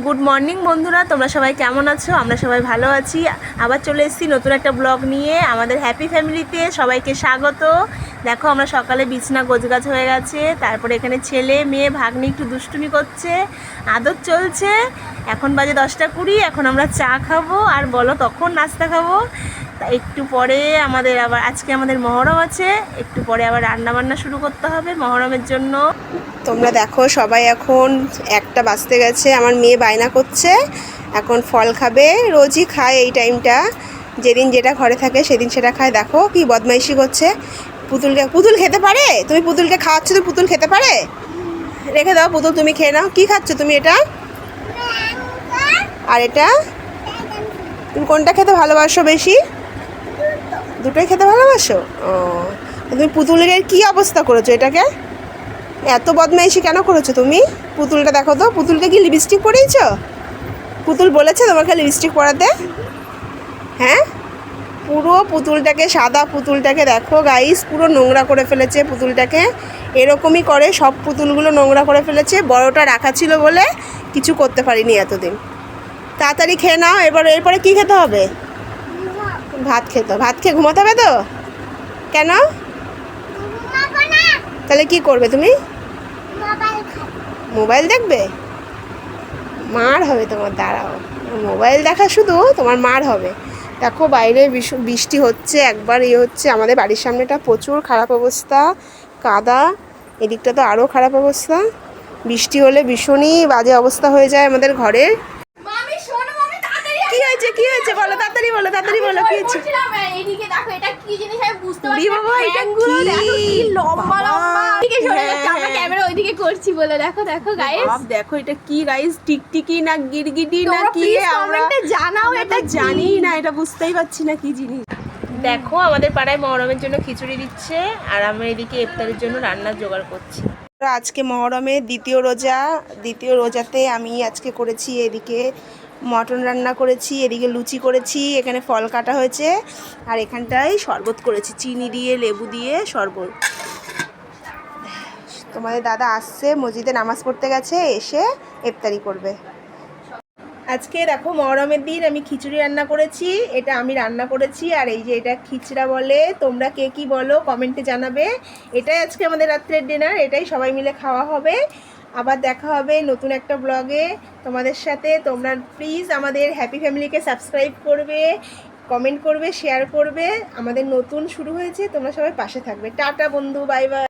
Good morning বন্ধুরা, তোমরা সবাই কেমন আছো? আমরা সবাই ভালো আছি। আবার চলে এসেছি নতুন একটা ব্লগ নিয়ে। আমাদের হ্যাপি ফ্যামিলিতে সবাইকে স্বাগত। দেখো, আমরা সকালে বিছনা গোছগাছ হয়ে গেছে, তারপরে এখানে ছেলে মেয়ে ভাগ্নি একটু দুষ্টুমি করছে, আদর চলছে। এখন বাজে 10টা 20। এখন আমরা চা খাবো, আর বলো তখন নাস্তা খাবো। তা একটু পরে আজকে আমাদের মহরম আছে, একটু পরে আবার রান্না বান্না শুরু করতে হবে মহরমের জন্য। তোমরা দেখো, সবাই এখন 1টা বাজতে গেছে। আমার মেয়ে বায়না করছে এখন ফল খাবে। রোজই খায় এই টাইমটা, যেদিন যেটা ঘরে থাকে সেদিন সেটা খায়। দেখো কি বদমাইশি করছে। পুতুল খেতে পারে? তুমি পুতুলকে খাওয়াচ্ছ? তুমি পুতুল খেতে পারে? রেখে দাও পুতুল, তুমি খেয়ে নাও। কি খাচ্ছ তুমি? এটা আর এটা? তুমি কোনটা খেতে ভালোবাসো বেশি? দুটোই খেতে ভালোবাসো? ও, তুমি পুতুলের কি অবস্থা করেছো এটাকে? এত বদমাইশি কেন করেছো তুমি? পুতুলটা দেখো তো, পুতুলকে কি লিপস্টিক পরিয়েছ? পুতুল বলেছে তোমাকে লিপস্টিক পরাতে? হ্যাঁ, পুরো পুতুলটাকে, সাদা পুতুলটাকে দেখো গাইস, পুরো নোংরা করে ফেলেছে পুতুলটাকে। এরকমই করে সব পুতুলগুলো, নোংরা করে ফেলেছে। বড়টা রাখা ছিল বলে কিছু করতে পারিনি এতদিন। তাড়াতাড়ি খেয়ে নাও। এরপরে কি খেতে হবে? ভাত খেয়ে ঘুমাতে হবে তো? কেন? তাহলে কি করবে তুমি? মোবাইল দেখবে? মার হবে তোমার, দাঁড়াও। মোবাইল দেখা শুধু তোমার মার হবে। দেখো বাইরে বৃষ্টি হচ্ছে, একবার হচ্ছে। আমাদের বাড়ির সামনেটা প্রচুর খারাপ অবস্থা, কাদা। এদিকটা তো আরও খারাপ অবস্থা। বৃষ্টি হলে ভীষণই বাজে অবস্থা হয়ে যায় আমাদের ঘরের। কি হয়েছে বলো, তাড়াতাড়ি বলো কি হয়েছে? এইদিকে দেখো, এটা কি জিনিস আমি বুঝতে পারছি না। বাবা, এটা কি লম্বা লম্বা। এদিকে সরে যাচ্ছে, আমরা ক্যামেরা ওইদিকে করছি বলে। দেখো গাইস, দেখো এটা কি গাইস? টিকটিকি না গিরগিটি না কি? আমরা জানাও, এটা জানি না, এটা বুঝতেই পারছি না কি জিনিস। দেখো, আমাদের পাড়ায় মহরমের জন্য খিচুড়ি দিচ্ছে, আর আমি এদিকে ইফতারের জন্য রান্নার জোগাড় করছি। আজকে মহরমের দ্বিতীয় রোজাতে আমি আজকে করেছি এদিকে মটন রান্না করেছি, এদিকে লুচি করেছি, এখানে ফল কাটা হয়েছে, আর এখানটায় শরবত করেছি, চিনি দিয়ে লেবু দিয়ে শরবত। তোমাদের দাদা আসছে, মসজিদে নামাজ পড়তে গেছে, এসে ইফতারি করবে। আজকে দেখো মহরমের দিন আমি খিচুড়ি রান্না করেছি। এটা আমি রান্না করেছি, আর এই যে এটা খিচড়া বলে। তোমরা কে কি বলো কমেন্টে জানাবে। এটাই আজকে আমাদের রাত্রের ডিনার, এটাই সবাই মিলে খাওয়া হবে। আবার দেখা হবে নতুন একটা ব্লগে তোমাদের সাথে। তোমরা প্লিজ আমাদের হ্যাপি ফ্যামিলিকে সাবস্ক্রাইব করবে, কমেন্ট করবে, শেয়ার করবে। আমাদের নতুন শুরু হয়েছে, তোমরা সবাই পাশে থাকবে। টাটা বন্ধু, বাই বাই।